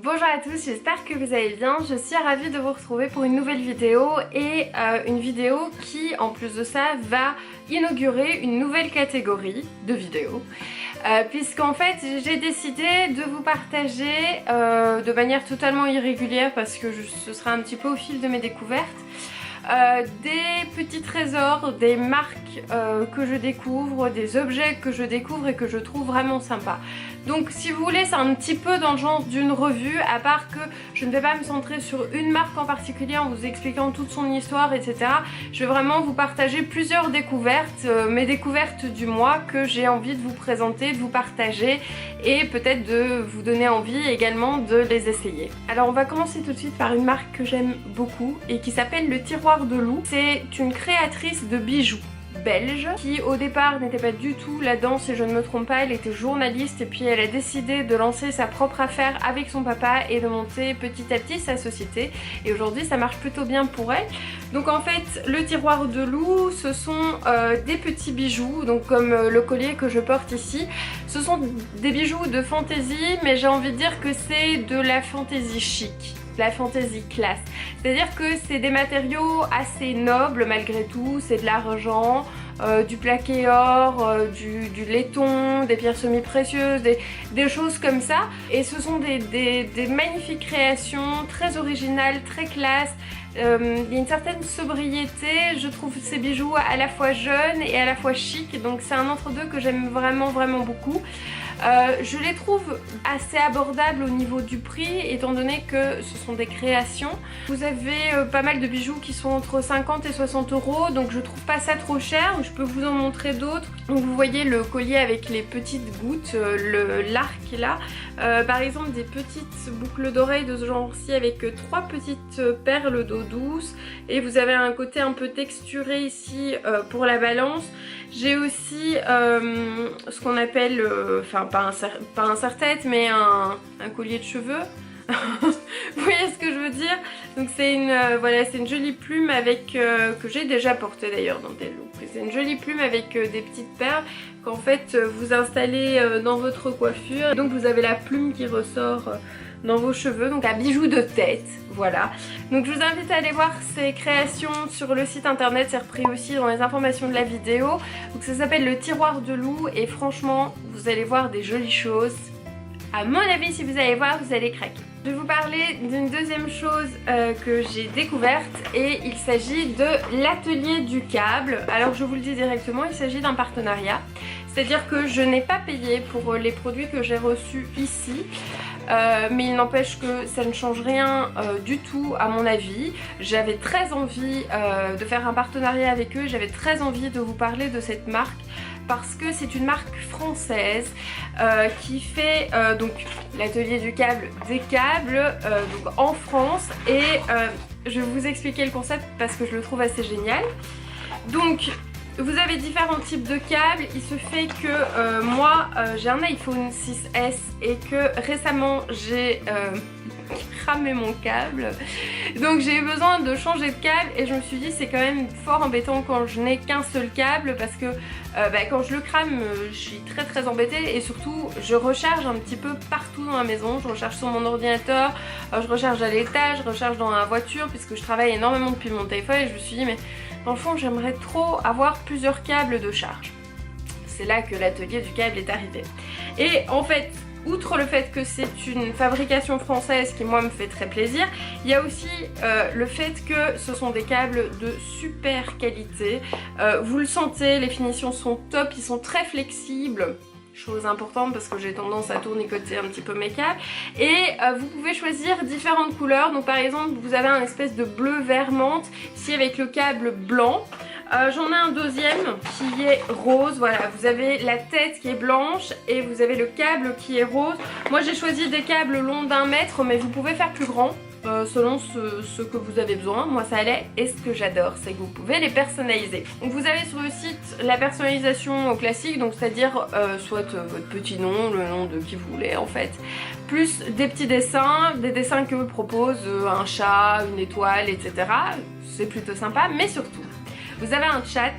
Bonjour à tous, j'espère que vous allez bien. Je suis ravie de vous retrouver pour une nouvelle vidéo et une vidéo qui, en plus de ça, va inaugurer une nouvelle catégorie de vidéos. Puisqu'en fait, j'ai décidé de vous partager de manière totalement irrégulière parce que ce sera un petit peu au fil de mes découvertes. Des petits trésors, des marques que je découvre, des objets que je découvre et que je trouve vraiment sympas. Donc si vous voulez, c'est un petit peu dans le genre d'une revue, à part que je ne vais pas me centrer sur une marque en particulier en vous expliquant toute son histoire, etc. Je vais vraiment vous partager plusieurs découvertes, mes découvertes du mois que j'ai envie de vous présenter, de vous partager et peut-être de vous donner envie également de les essayer. Alors on va commencer tout de suite par une marque que j'aime beaucoup et qui s'appelle Le Tiroir de Lou. C'est une créatrice de bijoux belge qui au départ n'était pas du tout là-dedans, si je ne me trompe pas. Elle était journaliste et puis elle a décidé de lancer sa propre affaire avec son papa et de monter petit à petit sa société, et aujourd'hui ça marche plutôt bien pour elle. Donc en fait le tiroir de Lou, ce sont des petits bijoux, donc comme le collier que je porte ici. Ce sont des bijoux de fantaisie, mais j'ai envie de dire que c'est de la fantaisie chic, la fantaisie classe. C'est-à-dire que c'est des matériaux assez nobles malgré tout, c'est de l'argent, du plaqué or, du laiton, des pierres semi-précieuses, des choses comme ça. Et ce sont des magnifiques créations, très originales, très classe. Il y a une certaine sobriété, je trouve ces bijoux à la fois jeunes et à la fois chic, donc c'est un entre-deux que j'aime vraiment beaucoup. Je les trouve assez abordables au niveau du prix étant donné que ce sont des créations. Vous avez pas mal de bijoux qui sont entre 50 et 60 €, donc je trouve pas ça trop cher. Je peux vous en montrer d'autres. Donc vous voyez le collier avec les petites gouttes, l'arc là. Par exemple des petites boucles d'oreilles de ce genre-ci avec 3 petites perles d'eau douce, et vous avez un côté un peu texturé ici pour la balance. J'ai aussi ce qu'on appelle, enfin pas un serre-tête, mais un collier de cheveux. Vous voyez ce que je veux dire? Donc c'est une, voilà, c'est une jolie plume avec, que j'ai déjà portée d'ailleurs dans des looks. C'est une jolie plume avec des petites perles qu'en fait vous installez dans votre coiffure. Donc vous avez la plume qui ressort dans vos cheveux, donc un bijou de tête, voilà. Donc je vous invite à aller voir ces créations sur le site internet, c'est repris aussi dans les informations de la vidéo. Donc ça s'appelle Le Tiroir de Lou et franchement vous allez voir des jolies choses. À mon avis, si vous allez voir, vous allez craquer. Je vais vous parler d'une deuxième chose que j'ai découverte, et il s'agit de l'atelier du câble. Alors je vous le dis directement, il s'agit d'un partenariat. C'est-à-dire que je n'ai pas payé pour les produits que j'ai reçus ici. Mais il n'empêche que ça ne change rien du tout à mon avis. J'avais très envie de faire un partenariat avec eux, j'avais très envie de vous parler de cette marque parce que c'est une marque française qui fait donc l'atelier du câble, des câbles donc en France, et je vais vous expliquer le concept parce que je le trouve assez génial. Donc vous avez différents types de câbles. Il se fait que moi j'ai un iPhone 6S et que récemment j'ai cramé mon câble, donc j'ai eu besoin de changer de câble, et je me suis dit c'est quand même fort embêtant quand je n'ai qu'un seul câble parce que quand je le crame je suis très embêtée, et surtout je recharge un petit peu partout dans la maison. Je recharge sur mon ordinateur, je recharge à l'étage, je recharge dans la voiture puisque je travaille énormément depuis mon téléphone, et je me suis dit mais dans le fond j'aimerais trop avoir plusieurs câbles de charge. C'est là que l'atelier du câble est arrivé, et en fait outre le fait que c'est une fabrication française qui moi me fait très plaisir, il y a aussi le fait que ce sont des câbles de super qualité. Vous le sentez, les finitions sont top, ils sont très flexibles. Chose importante parce que j'ai tendance à tournicoter un petit peu mes câbles. Et vous pouvez choisir différentes couleurs. Donc par exemple vous avez un espèce de bleu vert menthe ici avec le câble blanc. J'en ai un deuxième qui est rose, voilà, vous avez la tête qui est blanche et vous avez le câble qui est rose. Moi j'ai choisi des câbles longs d'1 mètre, mais vous pouvez faire plus grand selon ce que vous avez besoin. Moi ça allait, et ce que j'adore c'est que vous pouvez les personnaliser. Donc vous avez sur le site la personnalisation classique, donc c'est-à-dire soit votre petit nom, le nom de qui vous voulez en fait, plus des petits dessins, des dessins que propose un chat, une étoile, etc. C'est plutôt sympa, mais surtout vous avez un chat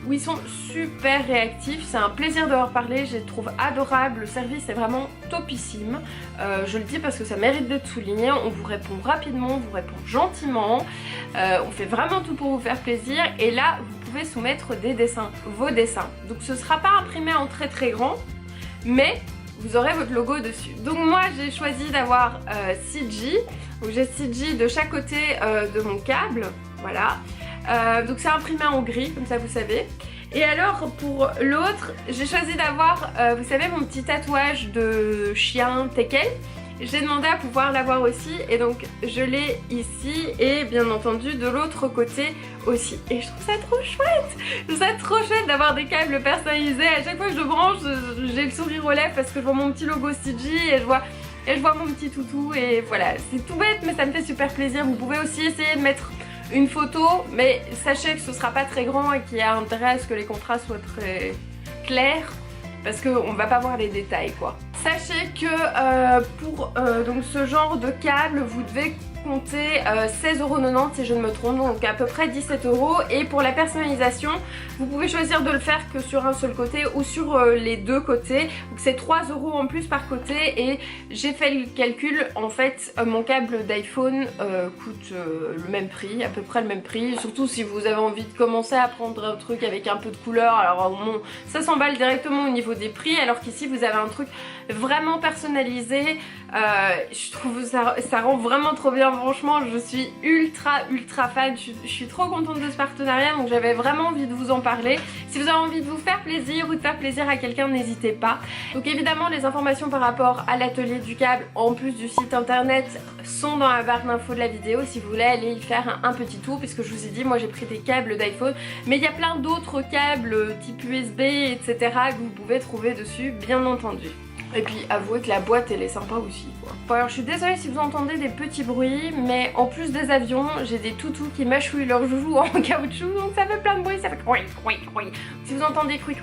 où ils sont super réactifs. C'est un plaisir de leur parler, je les trouve adorables, le service est vraiment topissime. Je le dis parce que ça mérite d'être souligné, on vous répond rapidement, on vous répond gentiment, on fait vraiment tout pour vous faire plaisir et là vous pouvez soumettre des dessins, vos dessins. Donc ce sera pas imprimé en très grand, mais vous aurez votre logo dessus. Donc moi j'ai choisi d'avoir CG, donc j'ai CG de chaque côté de mon câble, voilà. Donc c'est imprimé en gris, comme ça vous savez. Et alors pour l'autre, j'ai choisi d'avoir, vous savez, mon petit tatouage de chien teckel. J'ai demandé à pouvoir l'avoir aussi et donc je l'ai ici et bien entendu de l'autre côté aussi. Et je trouve ça trop chouette. Je trouve ça trop chouette d'avoir des câbles personnalisés. À chaque fois que je branche, j'ai le sourire aux lèvres parce que je vois mon petit logo CG et je vois mon petit toutou et voilà. C'est tout bête mais ça me fait super plaisir. Vous pouvez aussi essayer de mettre une photo, mais sachez que ce sera pas très grand et qu'il y a intérêt à ce que les contrastes soient très clairs parce qu'on va pas voir les détails quoi. Sachez que pour donc ce genre de câble vous devez compter 16,90€ si je ne me trompe, donc à peu près 17 € et pour la personnalisation vous pouvez choisir de le faire que sur un seul côté ou sur les deux côtés, donc c'est 3 € en plus par côté et j'ai fait le calcul, en fait mon câble d'iPhone coûte le même prix, à peu près le même prix, surtout si vous avez envie de commencer à prendre un truc avec un peu de couleur, alors bon, ça s'emballe directement au niveau des prix alors qu'ici vous avez un truc vraiment personnalisé, je trouve ça rend vraiment trop bien. Franchement je suis ultra fan, je suis trop contente de ce partenariat donc j'avais vraiment envie de vous en parler. Si vous avez envie de vous faire plaisir ou de faire plaisir à quelqu'un, n'hésitez pas. Donc évidemment les informations par rapport à l'atelier du câble en plus du site internet sont dans la barre d'infos de la vidéo si vous voulez aller y faire un petit tour, puisque je vous ai dit moi j'ai pris des câbles d'iPhone mais il y a plein d'autres câbles type USB etc que vous pouvez trouver dessus bien entendu. Et puis avouez que la boîte elle est sympa aussi quoi. Bon alors je suis désolée si vous entendez des petits bruits, mais en plus des avions, j'ai des toutous qui mâchouillent leurs joujoux en caoutchouc, donc ça fait plein de bruit, ça fait oui. Si vous entendez cruit,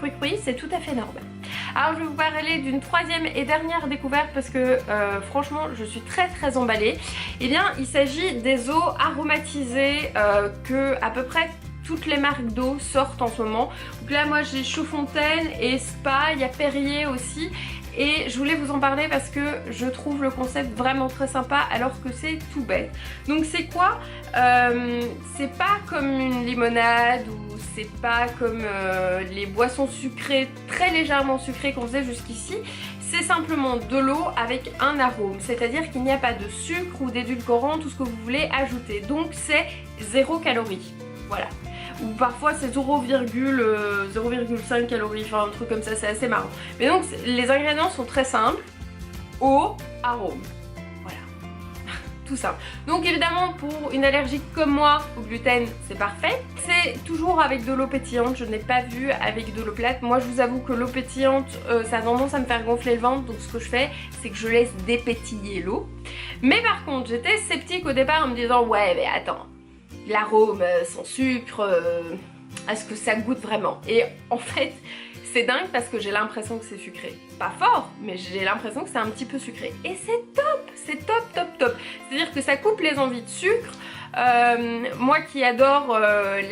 c'est tout à fait normal. Alors je vais vous parler d'une troisième et dernière découverte parce que franchement je suis très emballée. Et bien il s'agit des eaux aromatisées que à peu près toutes les marques d'eau sortent en ce moment. Donc là moi j'ai Chaudfontaine et Spa, il y a Perrier aussi. Et je voulais vous en parler parce que je trouve le concept vraiment très sympa alors que c'est tout bête. Donc c'est quoi c'est pas comme une limonade ou c'est pas comme les boissons sucrées, très légèrement sucrées qu'on faisait jusqu'ici. C'est simplement de l'eau avec un arôme, c'est-à-dire qu'il n'y a pas de sucre ou d'édulcorant, tout ce que vous voulez ajouter. Donc c'est 0 calories, voilà. Ou parfois c'est 0,5 calories, enfin un truc comme ça, c'est assez marrant. Mais donc les ingrédients sont très simples, eau, arôme, voilà, tout simple. Donc évidemment pour une allergique comme moi au gluten c'est parfait. C'est toujours avec de l'eau pétillante, je n'ai pas vu avec de l'eau plate. Moi je vous avoue que l'eau pétillante ça a tendance à me faire gonfler le ventre, donc ce que je fais c'est que je laisse dépétiller l'eau. Mais par contre j'étais sceptique au départ en me disant ouais mais attends, l'arôme sans sucre, est-ce que ça goûte vraiment? Et en fait c'est dingue parce que j'ai l'impression que c'est sucré. Pas fort, mais j'ai l'impression que c'est un petit peu sucré. Et c'est top, c'est top. C'est-à-dire que ça coupe les envies de sucre. Moi qui adore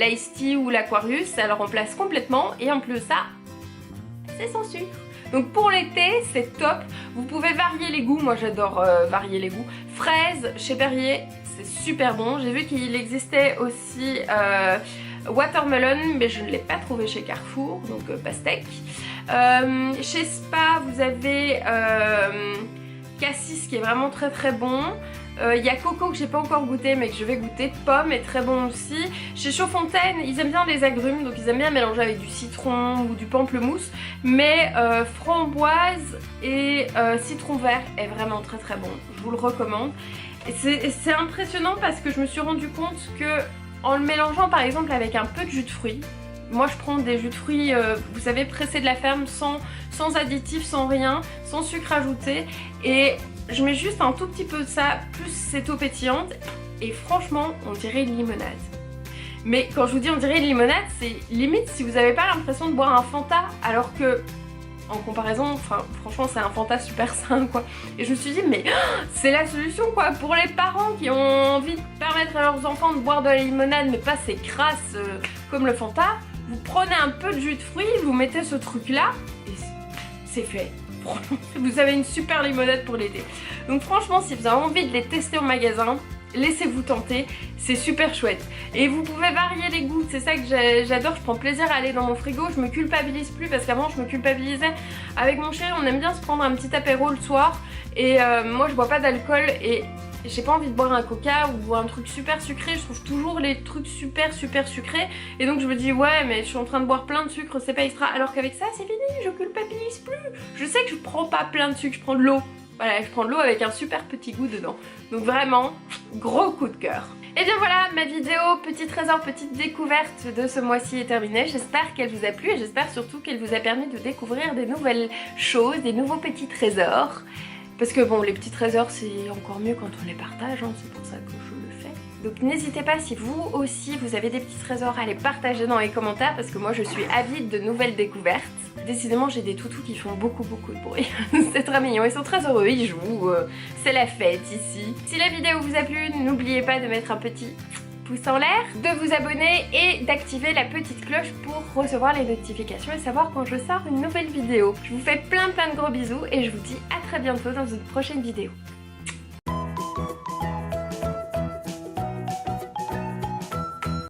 l'Ice Tea ou l'Aquarius, ça le remplace complètement. Et en plus ça, c'est sans sucre. Donc pour l'été c'est top. Vous pouvez varier les goûts, moi j'adore varier les goûts. Fraise chez Perrier, c'est super bon. J'ai vu qu'il existait aussi watermelon, mais je ne l'ai pas trouvé chez Carrefour, donc pastèque. Chez Spa vous avez cassis qui est vraiment très bon. Il y a coco que j'ai pas encore goûté mais que je vais goûter. Pomme est très bon aussi. Chez Chaudfontaine ils aiment bien les agrumes, donc ils aiment bien mélanger avec du citron ou du pamplemousse. Mais framboise et citron vert est vraiment très bon. Je vous le recommande. Et c'est impressionnant parce que je me suis rendu compte que en le mélangeant par exemple avec un peu de jus de fruits. Moi je prends des jus de fruits, vous savez, pressés de la ferme, sans additifs, sans rien, sans sucre ajouté. Et je mets juste un tout petit peu de ça, plus cette eau pétillante. Et franchement, on dirait une limonade. Mais quand je vous dis on dirait une limonade, c'est limite si vous n'avez pas l'impression de boire un Fanta, alors que en comparaison, enfin franchement c'est un Fanta super sain quoi. Et je me suis dit mais c'est la solution quoi pour les parents qui ont envie de permettre à leurs enfants de boire de la limonade mais pas ces crasses comme le Fanta. vous prenez un peu de jus de fruits, vous mettez ce truc là et c'est fait. Vous avez une super limonade pour l'été. Donc franchement, si vous avez envie de les tester au magasin, laissez-vous tenter, c'est super chouette. Et vous pouvez varier les goûts, c'est ça que j'adore, je prends plaisir à aller dans mon frigo, je me culpabilise plus parce qu'avant je me culpabilisais. Avec mon chéri, on aime bien se prendre un petit apéro le soir et moi je bois pas d'alcool et j'ai pas envie de boire un coca ou un truc super sucré, je trouve toujours les trucs super sucrés et donc je me dis ouais mais je suis en train de boire plein de sucre, c'est pas extra, alors qu'avec ça c'est fini, je culpabilise plus. Je sais que je prends pas plein de sucre, je prends de l'eau. Voilà, je prends de l'eau avec un super petit goût dedans. Donc vraiment, gros coup de cœur. Et bien voilà, ma vidéo petit trésor, petite découverte de ce mois-ci est terminée. J'espère qu'elle vous a plu et j'espère surtout qu'elle vous a permis de découvrir des nouvelles choses, des nouveaux petits trésors. Parce que bon, les petits trésors c'est encore mieux quand on les partage, hein, c'est pour ça que je le fais. Donc n'hésitez pas si vous aussi vous avez des petits trésors à les partager dans les commentaires parce que moi je suis avide de nouvelles découvertes. Décidément j'ai des toutous qui font beaucoup de bruit. C'est très mignon, ils sont très heureux, ils jouent, c'est la fête ici. Si la vidéo vous a plu, n'oubliez pas de mettre un petit pouce en l'air, de vous abonner et d'activer la petite cloche pour recevoir les notifications et savoir quand je sors une nouvelle vidéo. Je vous fais plein de gros bisous et je vous dis à très bientôt dans une prochaine vidéo.